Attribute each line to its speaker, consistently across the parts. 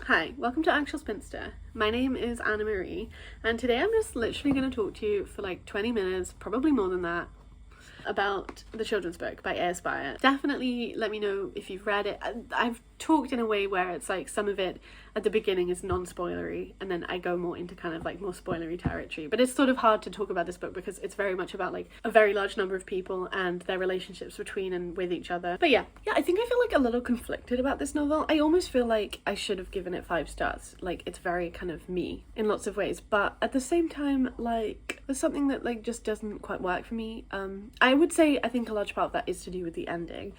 Speaker 1: Hi, welcome to Actual Spinster. My name is Anna Marie, and today I'm just literally going to talk to you for like 20 minutes, probably more than that, about the children's book by A.S. Byatt. Definitely let me know if you've read it. I've talked in a way where it's like some of it at the beginning is non-spoilery, and then I go more into kind of like more spoilery territory. But it's sort of hard to talk about this book because it's very much about like a very large number of people and their relationships between and with each other. But yeah, I think I feel like a little conflicted about this novel. I almost feel like I should have given it 5 stars. Like, it's very kind of me in lots of ways, but at the same time, like, there's something that like just doesn't quite work for me. I would say I think a large part of that is to do with the ending.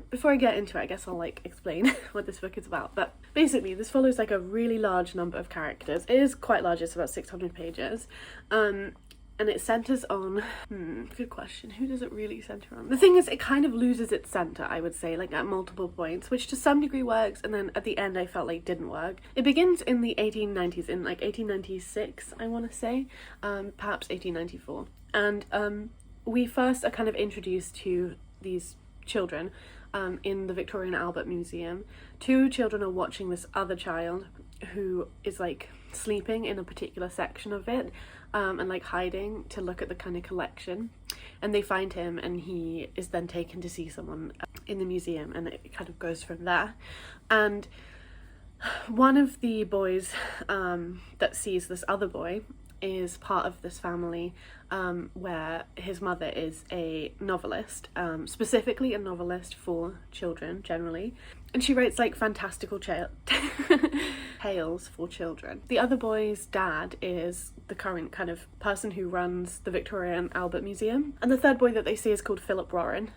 Speaker 1: Before I get into it, I guess I'll like explain what this book is about. But basically, this follows like a really large number of characters. It is quite large, it's about 600 pages. And it centres on, good question, who does it really centre on? The thing is, it kind of loses its centre, I would say, like at multiple points, which to some degree works, and then at the end I felt like didn't work. It begins in the 1890s, in like 1896, I want to say, perhaps 1894. And we first are kind of introduced to these children in the Victoria and Albert Museum. 2 children are watching this other child who is like sleeping in a particular section of it, and like hiding to look at the kind of collection, and they find him and he is then taken to see someone in the museum, and it kind of goes from there. And one of the boys that sees this other boy is part of this family where his mother is a novelist, specifically a novelist for children generally, and she writes like fantastical tales for children. The other boy's dad is the current kind of person who runs the Victoria and Albert Museum, and the third boy that they see is called Philip Warren,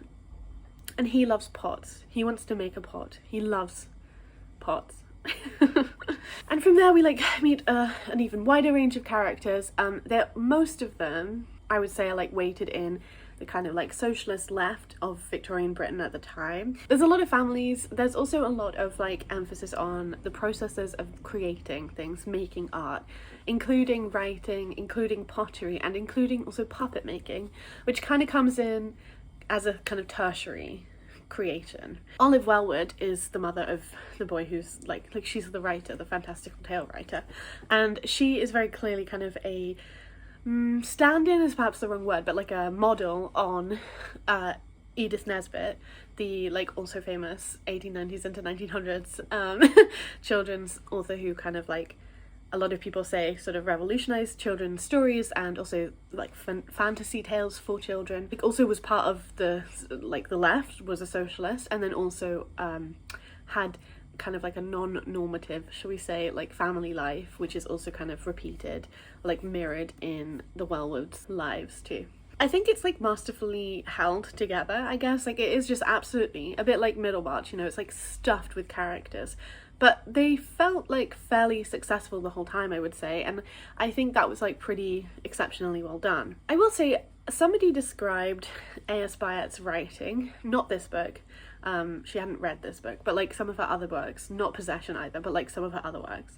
Speaker 1: and he loves pots. He wants to make a pot. He loves pots. And from there we like meet an even wider range of characters. Most of them, I would say, are like weighted in the kind of like socialist left of Victorian Britain at the time. There's a lot of families. There's also a lot of like emphasis on the processes of creating things, making art, including writing, including pottery, and including also puppet making, which kind of comes in as a kind of tertiary creation. Olive Wellwood is the mother of the boy who's like she's the writer, the fantastical tale writer, and she is very clearly kind of a stand-in is perhaps the wrong word, but like a model on Edith Nesbit, the like also famous 1890s into 1900s children's author who kind of like a lot of people say sort of revolutionized children's stories and also like fantasy tales for children. Like also was part of the like the left, was a socialist, and then also had kind of like a non-normative, shall we say, like family life, which is also kind of repeated, like mirrored in the Wellwoods' lives too. I think it's like masterfully held together, I guess. Like it is just absolutely a bit like Middlemarch, you know, it's like stuffed with characters. But they felt like fairly successful the whole time, I would say, and I think that was like pretty exceptionally well done. I will say, somebody described A.S. Byatt's writing, not this book, she hadn't read this book, but like some of her other works, not Possession either, but like some of her other works,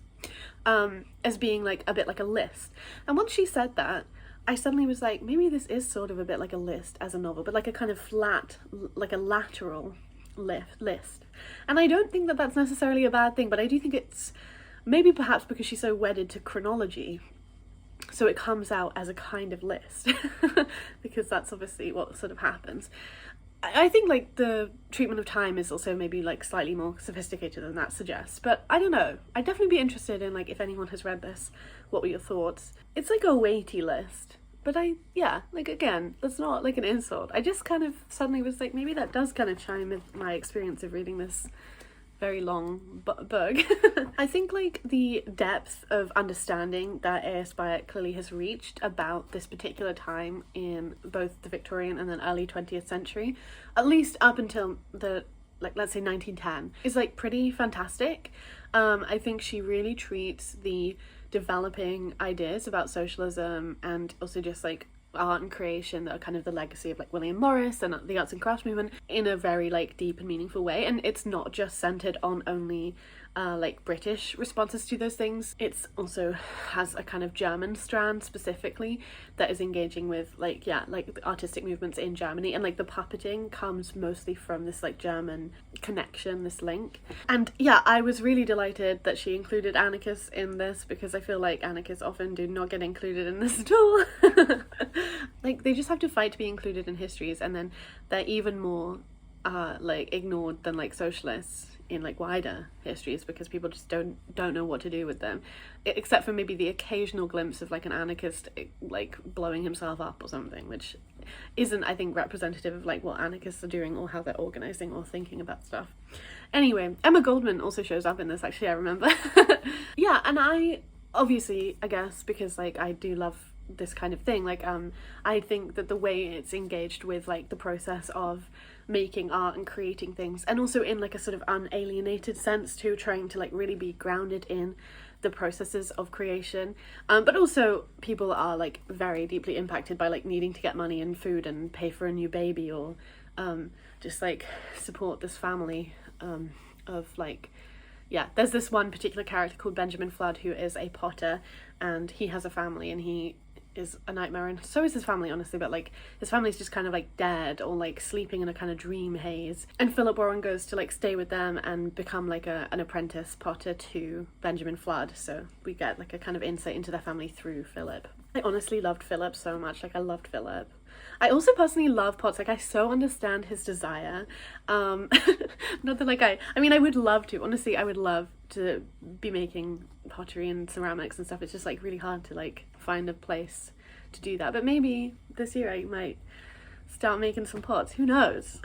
Speaker 1: as being like a bit like a list. And once she said that, I suddenly was like, maybe this is sort of a bit like a list as a novel, but like a kind of flat, like a lateral list. And I don't think that that's necessarily a bad thing, but I do think it's maybe perhaps because she's so wedded to chronology, so it comes out as a kind of list because that's obviously what sort of happens. I think like the treatment of time is also maybe like slightly more sophisticated than that suggests, but I don't know. I'd definitely be interested in like if anyone has read this, what were your thoughts? It's like a weighty list. But like again, that's not like an insult. I just kind of suddenly was like, maybe that does kind of chime with my experience of reading this very long book. I think like the depth of understanding that A.S. Byatt clearly has reached about this particular time in both the Victorian and then early 20th century, at least up until the like let's say 1910, is like pretty fantastic. I think she really treats the developing ideas about socialism and also just like art and creation that are kind of the legacy of like William Morris and the arts and crafts movement in a very like deep and meaningful way. And it's not just centered on only like British responses to those things. It's also has a kind of German strand specifically that is engaging with like the artistic movements in Germany, and like the puppeting comes mostly from this like German connection, this link. And yeah, I was really delighted that she included anarchists in this, because I feel like anarchists often do not get included in this at all. Like they just have to fight to be included in histories, and then they're even more like ignored than like socialists in like wider histories, because people just don't know what to do with them, except for maybe the occasional glimpse of like an anarchist like blowing himself up or something, which isn't, I think, representative of like what anarchists are doing or how they're organizing or thinking about stuff. Anyway, Emma Goldman also shows up in this, actually, I remember. Yeah, and I obviously, I guess, because like I do love this kind of thing, like I think that the way it's engaged with like the process of making art and creating things, and also in like a sort of unalienated sense too, trying to like really be grounded in the processes of creation, but also people are like very deeply impacted by like needing to get money and food and pay for a new baby, or just like support this family of like, yeah, there's this one particular character called Benjamin Flood who is a potter, and he has a family, and he is a nightmare, and so is his family, honestly, but like his family's just kind of like dead or like sleeping in a kind of dream haze, and Philip Warren goes to like stay with them and become like an apprentice potter to Benjamin Flood, so we get like a kind of insight into their family through Philip. I honestly loved Philip so much, like I loved Philip. I also personally love Potts, like I so understand his desire, not that like I mean I would love to, honestly I would love to be making pottery and ceramics and stuff, it's just like really hard to like find a place to do that, but maybe this year I might start making some pots, who knows.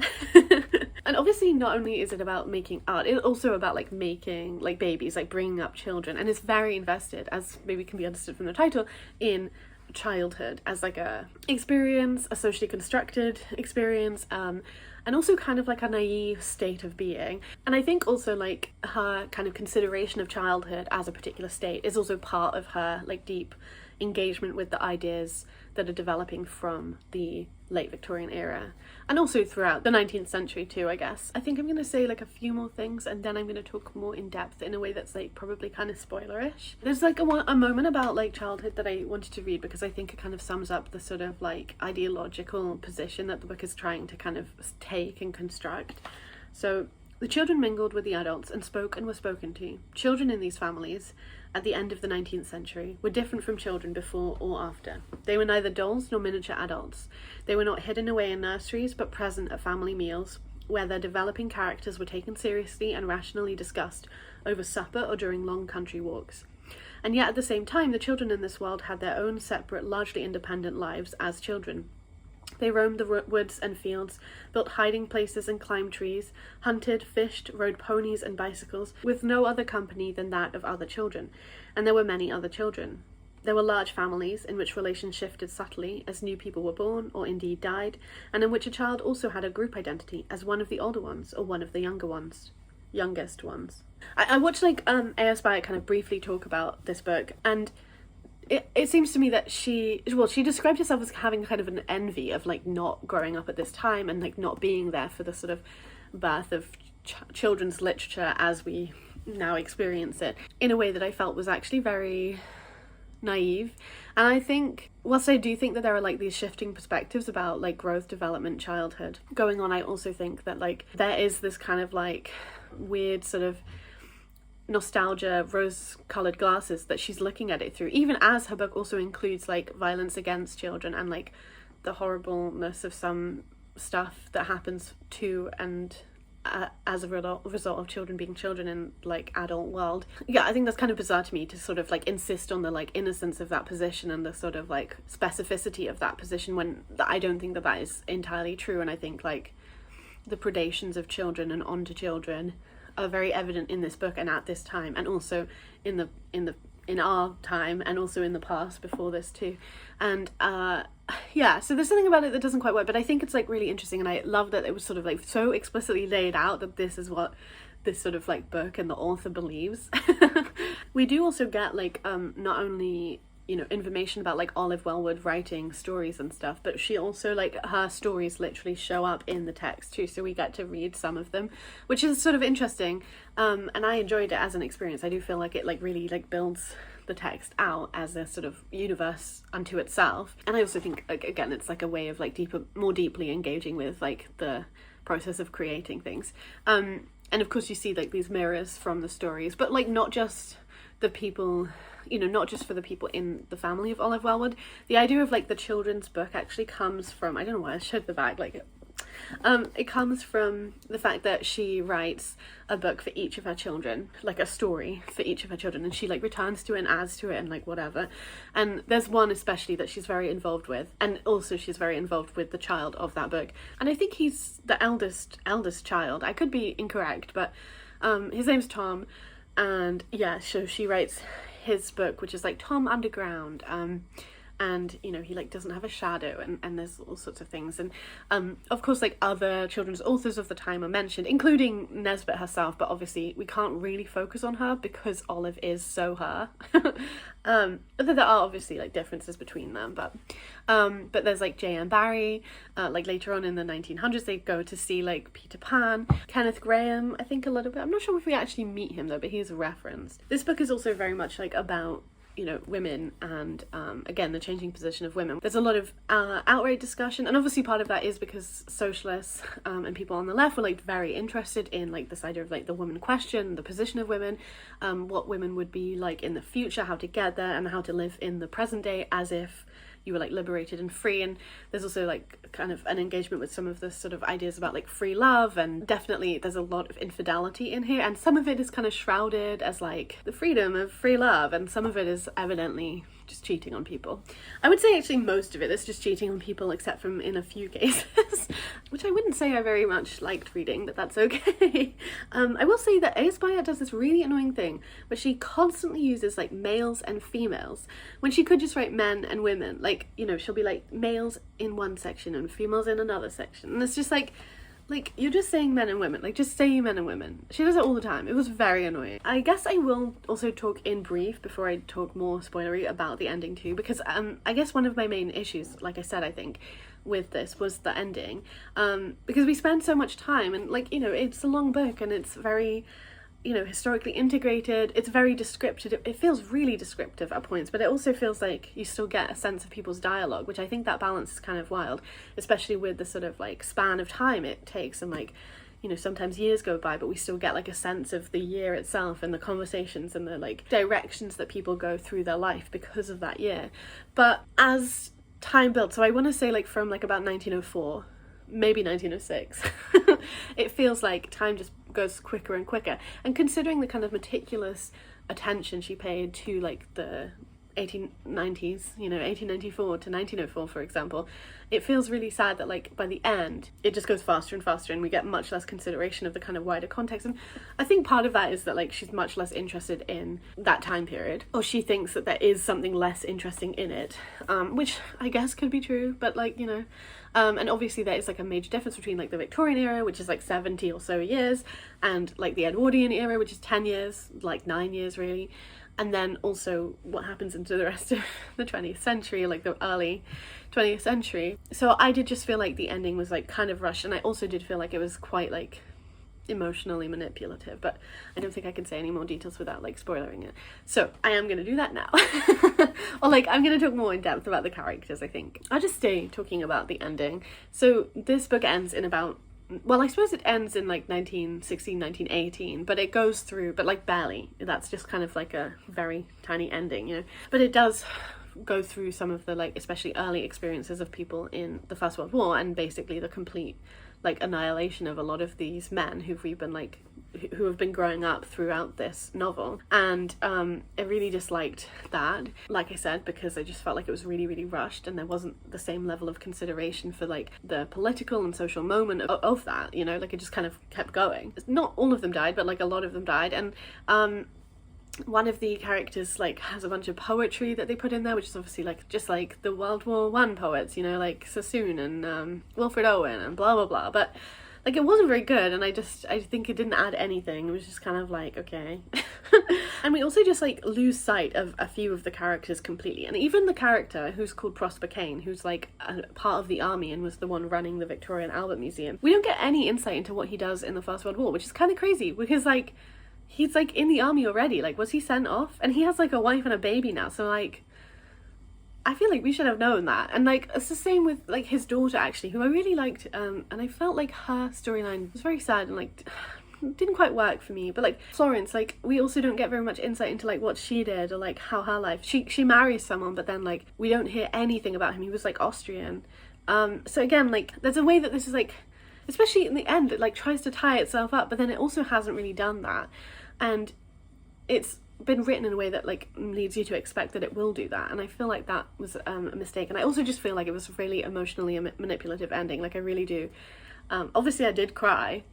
Speaker 1: And obviously not only is it about making art, it's also about like making like babies, like bringing up children, and it's very invested, as maybe can be understood from the title, in childhood as like a experience, a socially constructed experience, and also kind of like a naive state of being. And I think also like her kind of consideration of childhood as a particular state is also part of her like deep engagement with the ideas that are developing from the late Victorian era, and also throughout the 19th century too, I guess. I think I'm going to say like a few more things, and then I'm going to talk more in depth in a way that's like probably kind of spoilerish. There's like a moment about like childhood that I wanted to read, because I think it kind of sums up the sort of like ideological position that the book is trying to kind of take and construct. So the children mingled with the adults and spoke and were spoken to. Children in these families at the end of the 19th century were different from children before or after. They were neither dolls nor miniature adults. They were not hidden away in nurseries, but present at family meals, where their developing characters were taken seriously and rationally discussed over supper or during long country walks. And yet at the same time, the children in this world had their own separate, largely independent lives as children. They roamed the woods and fields, built hiding places and climbed trees, hunted, fished, rode ponies and bicycles, with no other company than that of other children. And there were many other children. There were large families in which relations shifted subtly as new people were born or indeed died, and in which a child also had a group identity as one of the older ones or one of the youngest ones. I watched like A.S. Byatt kind of briefly talk about this book, and it seems to me that she described herself as having kind of an envy of like not growing up at this time and like not being there for the sort of birth of children's literature as we now experience it, in a way that I felt was actually very naive. And I think, whilst I do think that there are like these shifting perspectives about like growth, development, childhood going on, I also think that like there is this kind of like weird sort of nostalgia, rose-colored glasses that she's looking at it through, even as her book also includes like violence against children and like the horribleness of some stuff that happens to and as a result of children being children in like adult world. Yeah, I think that's kind of bizarre to me to sort of like insist on the like innocence of that position and the sort of like specificity of that position, when I don't think that that is entirely true. And I think like the predations of children and onto children are very evident in this book and at this time, and also in our time, and also in the past before this too. And yeah, so there's something about it that doesn't quite work, but I think it's like really interesting, and I love that it was sort of like so explicitly laid out that this is what this sort of like book and the author believes. We do also get like not only information about like Olive Wellwood writing stories and stuff, but she also, like, her stories literally show up in the text too, so we get to read some of them, which is sort of interesting, and I enjoyed it as an experience. I do feel like it like really like builds the text out as a sort of universe unto itself, and I also think, like, again, it's like a way of like more deeply engaging with like the process of creating things, and of course you see like these mirrors from the stories, but like not just the people, not just for the people in the family of Olive Wellwood. The idea of like the children's book actually comes from, I don't know why I showed the back, like it comes from the fact that she writes a book for each of her children, like a story for each of her children, and she like returns to it and adds to it and like whatever. And there's one especially that she's very involved with, and also she's very involved with the child of that book, and I think he's the eldest child. I could be incorrect, but his name's Tom, and yeah, so she writes his book, which is like Tom Underground, and he like doesn't have a shadow, and there's all sorts of things, and of course like other children's authors of the time are mentioned, including Nesbit herself, but obviously we can't really focus on her because Olive is so her. Although there are obviously like differences between them, but there's like J.M. Barrie, like later on in the 1900s they go to see like Peter Pan, Kenneth Grahame, I think a little bit. I'm not sure if we actually meet him though, but he's referenced. This book is also very much like about women and again the changing position of women. There's a lot of outright discussion, and obviously part of that is because socialists and people on the left were like very interested in like this idea of like the woman question, the position of women, what women would be like in the future, how to get there, and how to live in the present day as if you were like liberated and free. And there's also like kind of an engagement with some of the sort of ideas about like free love, and definitely there's a lot of infidelity in here, and some of it is kind of shrouded as like the freedom of free love, and some of it is evidently just cheating on people. I would say actually most of it is just cheating on people, except from in a few cases, which I wouldn't say I very much liked reading, but that's okay. I will say that Ace Byatt does this really annoying thing where she constantly uses like males and females when she could just write men and women. Like, she'll be like males in one section and females in another section, and it's just like you're just saying men and women, like just say men and women. She does it all the time. It was very annoying. I guess I will also talk in brief before I talk more spoilery about the ending too, because I guess one of my main issues, like I said, I think with this was the ending, because we spend so much time, and like it's a long book and it's very historically integrated. It's very descriptive. It feels really descriptive at points, but it also feels like you still get a sense of people's dialogue, which I think that balance is kind of wild, especially with the sort of like span of time it takes, and like sometimes years go by, but we still get like a sense of the year itself and the conversations and the like directions that people go through their life because of that year. But as time builds, so I want to say like from like about 1904, maybe 1906, it feels like time just goes quicker and quicker, and considering the kind of meticulous attention she paid to like the 1890s, 1894 to 1904 for example, it feels really sad that like by the end it just goes faster and faster, and we get much less consideration of the kind of wider context. And I think part of that is that like she's much less interested in that time period, or she thinks that there is something less interesting in it, which I guess could be true, but like and obviously there is like a major difference between like the Victorian era, which is like 70 or so years, and like the Edwardian era, which is 10 years, like 9 years really. And then also what happens into the rest of the 20th century, like the early 20th century. So I did just feel like the ending was like kind of rushed, and I also did feel like it was quite like emotionally manipulative, but I don't think I can say any more details without like spoiling it. So I am going to do that now. Or like I'm going to talk more in depth about the characters, I think. I'll just stay talking about the ending. So this book ends in about, well, I suppose it ends in like 1916, 1918, but it goes through, but like barely. That's just kind of like a very tiny ending, But it does go through some of the like especially early experiences of people in the First World War, and basically the complete like annihilation of a lot of these men who have been growing up throughout this novel. And I really disliked that, like I said, because I just felt like it was really, really rushed, and there wasn't the same level of consideration for like the political and social moment of that, like it just kind of kept going. Not all of them died, but like a lot of them died. And one of the characters like has a bunch of poetry that they put in there, which is obviously like just like the World War I poets, like Sassoon and Wilfred Owen and blah blah blah, but like, it wasn't very good, and I think it didn't add anything. It was just kind of like, okay. And we also just like lose sight of a few of the characters completely, and even the character who's called Prosper Kane, who's like a part of the army and was the one running the Victoria and Albert Museum, we don't get any insight into what he does in the First World War, which is kind of crazy, because like he's like in the army already. Like, was he sent off? And he has like a wife and a baby now, so like I feel like we should have known that. And like it's the same with like his daughter, actually, who I really liked, and I felt like her storyline was very sad and like didn't quite work for me. But like Florence, like we also don't get very much insight into like what she did, or like how her life, she marries someone, but then like we don't hear anything about him. He was like Austrian. So again, like there's a way that this is like, especially in the end, it like tries to tie itself up, but then it also hasn't really done that, and it's been written in a way that like leads you to expect that it will do that, and I feel like that was a mistake. And I also just feel like it was a really emotionally manipulative ending. Like I really do. Obviously I did cry.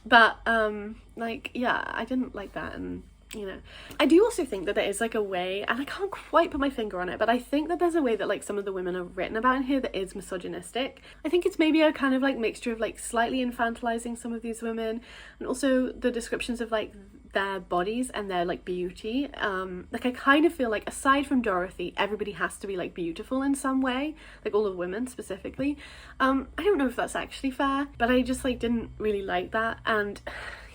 Speaker 1: But like, yeah, I didn't like that. And you know, I do also think that there is like a way, and I can't quite put my finger on it, but I think that there's a way that like some of the women are written about in here that is misogynistic. I think it's maybe a kind of like mixture of like slightly infantilizing some of these women, and also the descriptions of like their bodies and their like beauty. Like I kind of feel like aside from Dorothy, everybody has to be like beautiful in some way, like all the women specifically. I don't know if that's actually fair, but I just like didn't really like that. And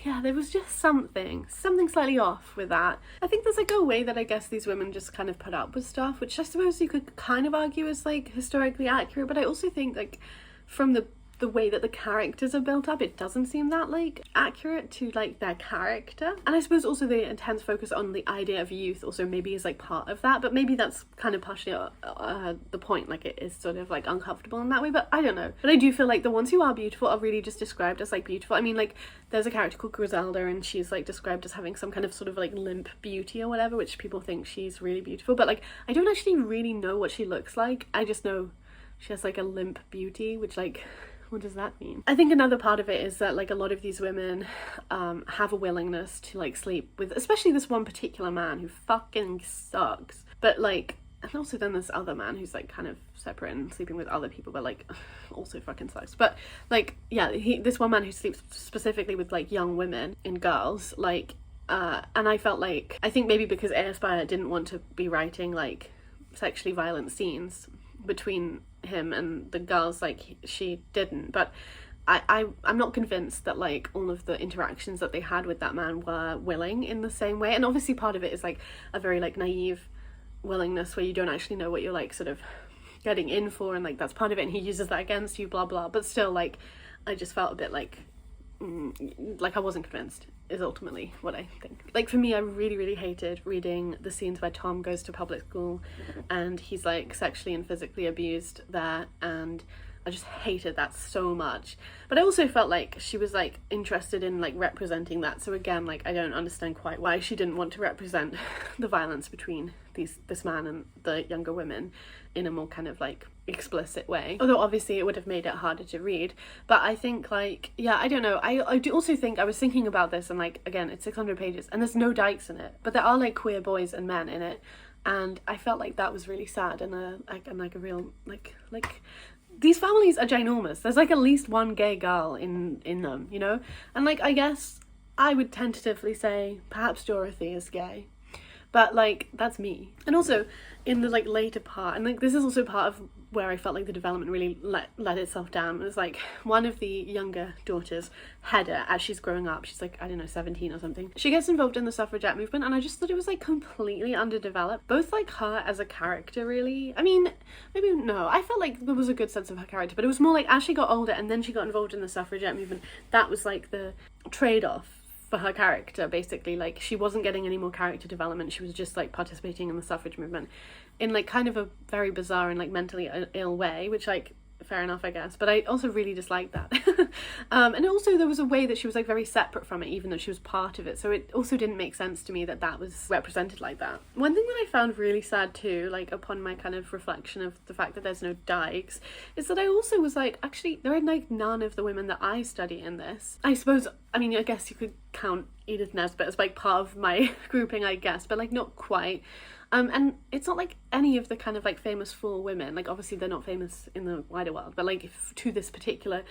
Speaker 1: yeah, there was just something slightly off with that. I think there's like a way that I guess these women just kind of put up with stuff, which I suppose you could kind of argue is like historically accurate, but I also think like from the way that the characters are built up, it doesn't seem that like accurate to like their character. And I suppose also the intense focus on the idea of youth also maybe is like part of that, but maybe that's kind of partially the point. Like it is sort of like uncomfortable in that way, but I don't know. But I do feel like the ones who are beautiful are really just described as like beautiful. I mean, like there's a character called Griselda, and she's like described as having some kind of sort of like limp beauty or whatever, which people think she's really beautiful, but like I don't actually really know what she looks like. I just know she has like a limp beauty, which like, what does that mean? I think another part of it is that like a lot of these women have a willingness to like sleep with, especially this one particular man who fucking sucks. But like, and also then this other man who's like kind of separate and sleeping with other people, but like also fucking sucks. But like, yeah, this one man who sleeps specifically with like young women and girls, like, and I felt like, I think maybe because A.S. Byatt didn't want to be writing like sexually violent scenes between him and the girls, like she didn't, but I'm not convinced that like all of the interactions that they had with that man were willing in the same way. And obviously part of it is like a very like naive willingness where you don't actually know what you're like sort of getting in for, and like that's part of it, and he uses that against you, blah blah. But still, like I just felt a bit like I wasn't convinced, is ultimately what I think. Like for me, I really hated reading the scenes where Tom goes to public school and he's like sexually and physically abused there, and I just hated that so much. But I also felt like she was like interested in like representing that, so again, like I don't understand quite why she didn't want to represent the violence between this man and the younger women in a more kind of like explicit way, although obviously it would have made it harder to read. But I think like, yeah, I don't know, I do also think, I was thinking about this, and like again, it's 600 pages and there's no dykes in it, but there are like queer boys and men in it, and I felt like that was really sad. And a real like these families are ginormous. There's like at least one gay girl in them, you know? And like I guess I would tentatively say perhaps Dorothy is gay, but like that's me. And also in the like later part, and like this is also part of where I felt like the development really let itself down, it was like one of the younger daughters, Hedda, as she's growing up, she's like, I don't know, 17 or something, she gets involved in the suffragette movement, and I just thought it was like completely underdeveloped, both like her as a character really. I mean, maybe no, I felt like there was a good sense of her character, but it was more like as she got older and then she got involved in the suffragette movement, that was like the trade-off for her character, basically. Like she wasn't getting any more character development, she was just like participating in the suffrage movement in like kind of a very bizarre and like mentally ill way, which like fair enough I guess, but I also really disliked that. And also there was a way that she was like very separate from it, even though she was part of it, so it also didn't make sense to me that that was represented like that. One thing that I found really sad too, like upon my kind of reflection of the fact that there's no dykes, is that I also was like, actually there are like none of the women that I study in this. I suppose, I mean, I guess you could count Edith Nesbit as like part of my grouping, I guess, but like not quite. And it's not like any of the kind of like famous four women, like obviously they're not famous in the wider world, but like to this particular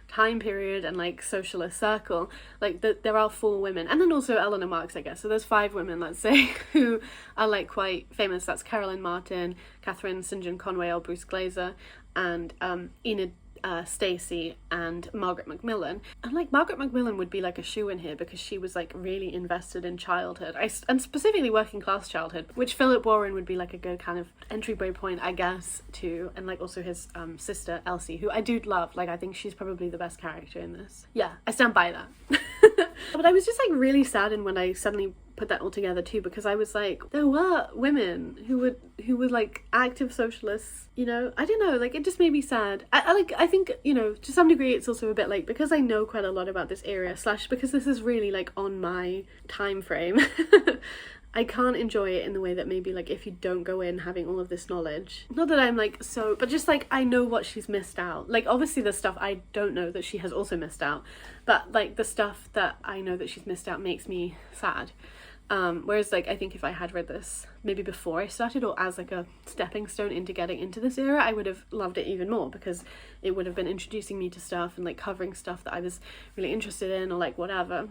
Speaker 1: time period and like socialist circle, like there are 4 women, and then also Eleanor Marx, I guess, so there's 5 women, let's say, who are like quite famous. That's Caroline Martin, Catherine St. John Conway or Bruce Glazer, and Enid Stacy and Margaret Macmillan. And like Margaret Macmillan would be like a shoe in here because she was like really invested in childhood, and specifically working class childhood, which Philip Warren would be like a good kind of entryway point, I guess, to. And like also his sister Elsie, who I do love. Like I think she's probably the best character in this. Yeah, I stand by that. But I was just like really saddened when I suddenly put that all together too, because I was like, there were women who were like active socialists, you know. I don't know, like it just made me sad. I think, you know, to some degree it's also a bit like, because I know quite a lot about this area, / because this is really like on my time frame, I can't enjoy it in the way that maybe like if you don't go in having all of this knowledge. Not that I'm like so, but just like I know what she's missed out. Like obviously the stuff I don't know that she has also missed out, but like the stuff that I know that she's missed out makes me sad. Whereas like I think if I had read this maybe before I started, or as like a stepping stone into getting into this era, I would have loved it even more, because it would have been introducing me to stuff and like covering stuff that I was really interested in, or like whatever.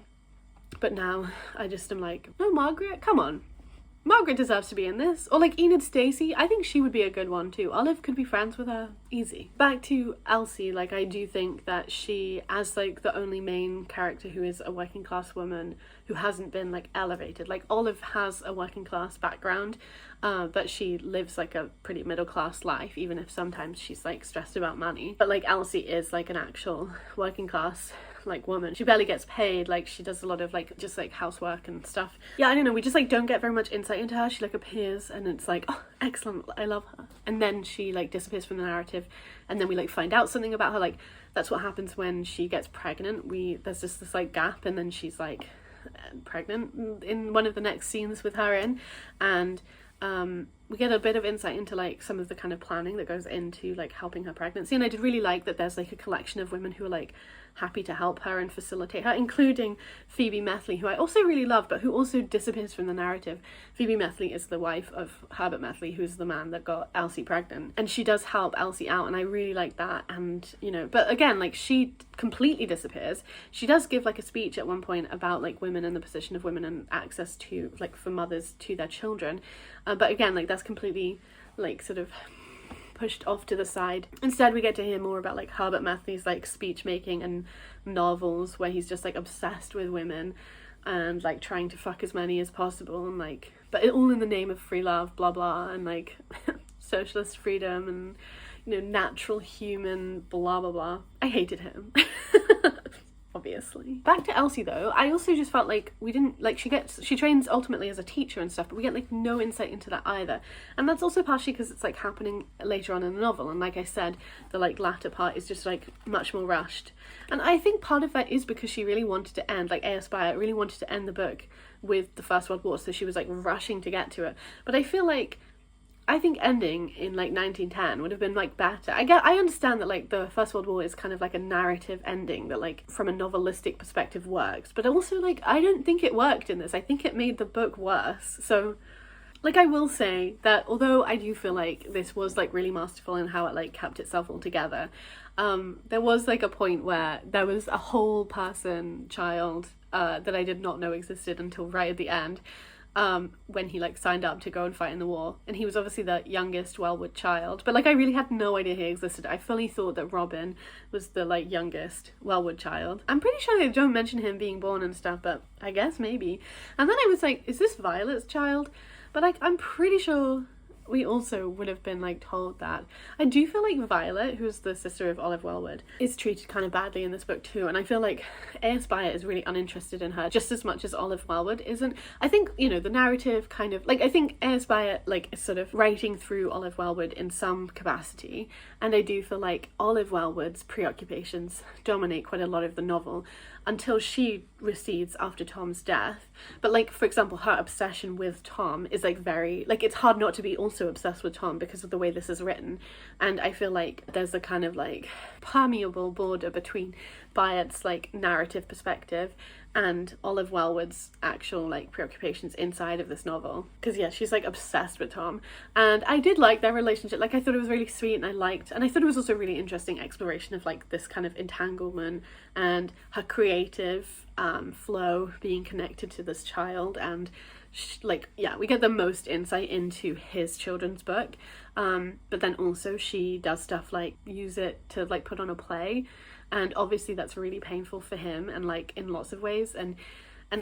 Speaker 1: But now I just am like, no, Margaret, come on. Margaret deserves to be in this. Or like Enid Stacy, I think she would be a good one too. Olive could be friends with her, easy. Back to Elsie, like I do think that she, as like the only main character who is a working class woman who hasn't been like elevated, like Olive has a working class background, but she lives like a pretty middle class life, even if sometimes she's like stressed about money. But like Elsie is like an actual working class like woman. She barely gets paid, like she does a lot of like just like housework and stuff. Yeah, I don't know, we just like don't get very much insight into her. She like appears and it's like, oh, excellent, I love her, and then she like disappears from the narrative, and then we like find out something about her. Like that's what happens when she gets pregnant. There's just this like gap, and then she's like pregnant in one of the next scenes with her in, and we get a bit of insight into like some of the kind of planning that goes into like helping her pregnancy. And I did really like that there's like a collection of women who are like happy to help her and facilitate her, including Phoebe Methley, who I also really love, but who also disappears from the narrative. Phoebe Methley is the wife of Herbert Methley, who's the man that got Elsie pregnant, and she does help Elsie out, and I really like that. And you know, but again, like she completely disappears. She does give like a speech at one point about like women and the position of women and access to like for mothers to their children, but again, like that's completely like sort of pushed off to the side. Instead we get to hear more about like Herbert Methley's like speech making and novels, where he's just like obsessed with women and like trying to fuck as many as possible, and like, but all in the name of free love, blah blah, and like socialist freedom and, you know, natural human blah blah blah. I hated him. Obviously. Back to Elsie though, I also just felt like we didn't, like she trains ultimately as a teacher and stuff, but we get like no insight into that either. And that's also partially because it's like happening later on in the novel, and like I said, the like latter part is just like much more rushed. And I think part of that is because she really wanted to end, like A.S. Byatt really wanted to end the book with the First World War, so she was like rushing to get to it. But I think ending in like 1910 would have been like better. I understand that like the First World War is kind of like a narrative ending that like from a novelistic perspective works, but also like I don't think it worked in this. I think it made the book worse. So like I will say that although I do feel like this was like really masterful in how it like kept itself all together, there was like a point where there was a whole child that I did not know existed until right at the end. When he like signed up to go and fight in the war, and he was obviously the youngest Wellwood child, but like I really had no idea he existed. I fully thought that Robin was the like youngest Wellwood child. I'm pretty sure they don't mention him being born and stuff, but I guess maybe. And then I was like, is this Violet's child? But like I'm pretty sure we also would have been like told that. I do feel like Violet, who's the sister of Olive Wellwood, is treated kind of badly in this book too, and I feel like A.S. Byatt is really uninterested in her just as much as Olive Wellwood isn't. I think, you know, the narrative kind of like, I think A.S. Byatt like is sort of writing through Olive Wellwood in some capacity, and I do feel like Olive Wellwood's preoccupations dominate quite a lot of the novel until she recedes after Tom's death. But like, for example, her obsession with Tom is like very, like it's hard not to be also obsessed with Tom because of the way this is written. And I feel like there's a kind of like permeable border between Byatt's like narrative perspective and Olive Wellwood's actual like preoccupations inside of this novel, because yeah, she's like obsessed with Tom, and I did like their relationship. Like I thought it was really sweet, and I thought it was also a really interesting exploration of like this kind of entanglement and her creative flow being connected to this child, and like yeah, we get the most insight into his children's book, but then also she does stuff like use it to like put on a play, and obviously that's really painful for him, and like in lots of ways, and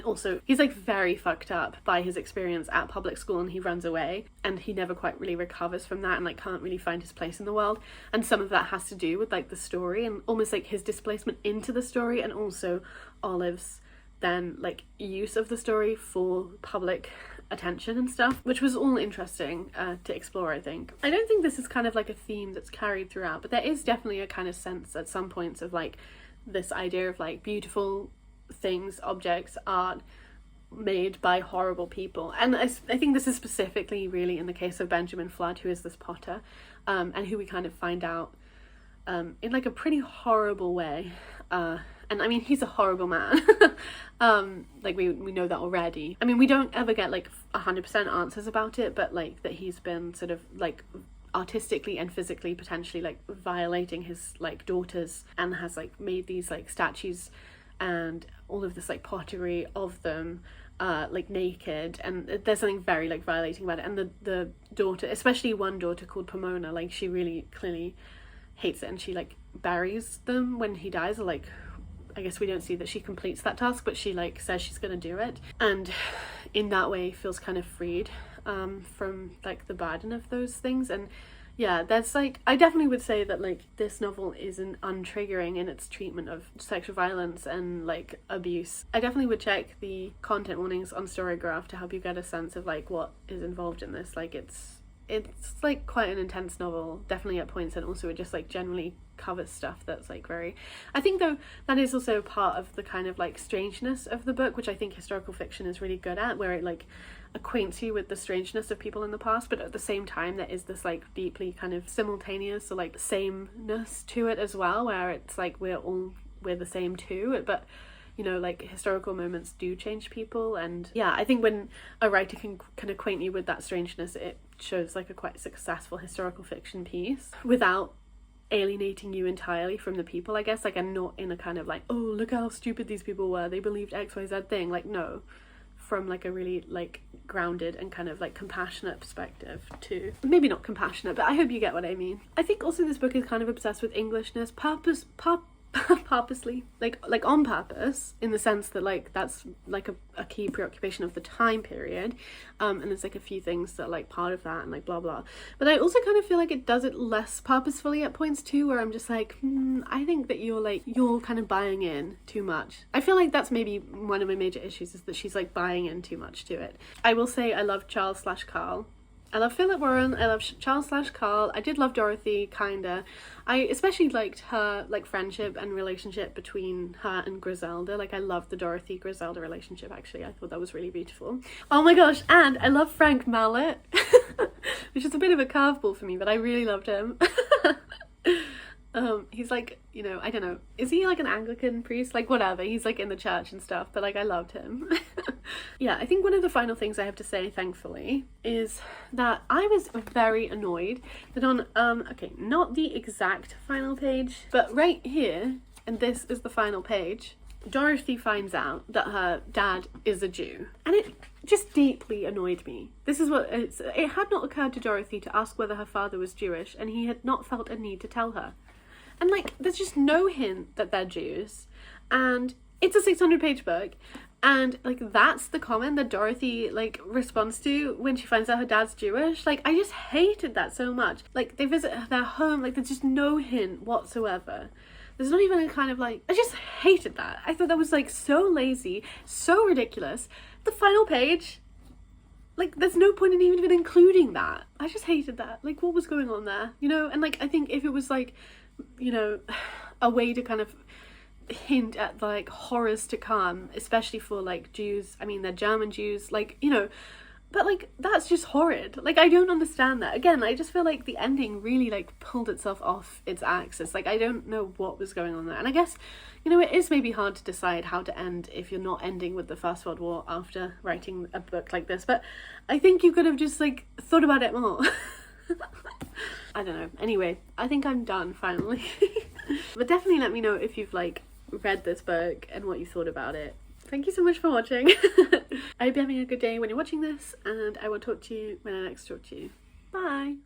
Speaker 1: also he's like very fucked up by his experience at public school, and he runs away and he never quite really recovers from that, and like can't really find his place in the world, and some of that has to do with like the story and almost like his displacement into the story, and also Olive's then like use of the story for public attention and stuff, which was all interesting to explore. I don't think this is kind of like a theme that's carried throughout, but there is definitely a kind of sense at some points of like this idea of like beautiful things, objects, art made by horrible people, and I think this is specifically really in the case of Benjamin Flood, who is this potter, and who we kind of find out in like a pretty horrible way, and I mean he's a horrible man. Like we know that already. I mean we don't ever get like 100% answers about it, but like that he's been sort of like artistically and physically potentially like violating his like daughters, and has like made these like statues and all of this like pottery of them like naked, and there's something very like violating about it, and the daughter, especially one daughter called Pomona, like she really clearly hates it, and she like buries them when he dies, or like I guess we don't see that she completes that task, but she like says she's gonna do it, and in that way feels kind of freed from like the burden of those things. And yeah, there's like, I definitely would say that like this novel isn't untriggering in its treatment of sexual violence and like abuse. I definitely would check the content warnings on Storygraph to help you get a sense of like what is involved in this. Like it's like quite an intense novel, definitely at points, and also it just like generally covers stuff that's like very, I think though that is also part of the kind of like strangeness of the book, which I think historical fiction is really good at, where it like acquaints you with the strangeness of people in the past, but at the same time there is this like deeply kind of simultaneous or like sameness to it as well, where it's like we're the same too, but you know, like historical moments do change people. And yeah, I think when a writer can acquaint you with that strangeness, it shows like a quite successful historical fiction piece without alienating you entirely from the people, I guess, like, and not in a kind of like, oh, look how stupid these people were, they believed XYZ thing. Like, no, from like a really like grounded and kind of like compassionate perspective too. Maybe not compassionate, but I hope you get what I mean. I think also this book is kind of obsessed with Englishness, purposely, like on purpose, in the sense that like that's like a key preoccupation of the time period, and there's like a few things that are like part of that and like blah blah, but I also kind of feel like it does it less purposefully at points too, where I'm just like I think that you're kind of buying in too much. I feel like that's maybe one of my major issues, is that she's like buying in too much to it. I will say I love Charles/Carl. I love Philip Warren, I love Charles/Carl, I did love Dorothy, kinda. I especially liked her, like, friendship and relationship between her and Griselda. Like, I loved the Dorothy-Griselda relationship, actually. I thought that was really beautiful. Oh my gosh, and I love Frank Mallet, which is a bit of a curveball for me, but I really loved him. He's like, you know, I don't know, is he like an Anglican priest? Like, whatever, he's like in the church and stuff, but like I loved him. Yeah, I think one of the final things I have to say, thankfully, is that I was very annoyed that on okay, not the exact final page, but right here, and this is the final page, Dorothy finds out that her dad is a Jew, and it just deeply annoyed me. This is what it had not occurred to Dorothy to ask whether her father was Jewish, and he had not felt a need to tell her. And like, there's just no hint that they're Jews, and it's a 600-page book, and like that's the comment that Dorothy like responds to when she finds out her dad's Jewish. Like, I just hated that so much. Like, they visit their home, like there's just no hint whatsoever. There's not even a kind of like, I just hated that. I thought that was like so lazy, so ridiculous. The final page, like there's no point in even including that. I just hated that. Like, what was going on there, you know? And like, I think if it was like, you know, a way to kind of hint at like horrors to come, especially for like Jews, I mean they're German Jews, like, you know, But like, that's just horrid. Like, I don't understand that. Again, I just feel like the ending really like pulled itself off its axis. Like, I don't know what was going on there. And I guess, you know, it is maybe hard to decide how to end if you're not ending with the First World War after writing a book like this. But I think you could have just like thought about it more. I don't know. Anyway, I think I'm done finally. But definitely let me know if you've like read this book and what you thought about it. Thank you so much for watching. I hope you're having a good day when you're watching this, and I will talk to you when I next talk to you. Bye!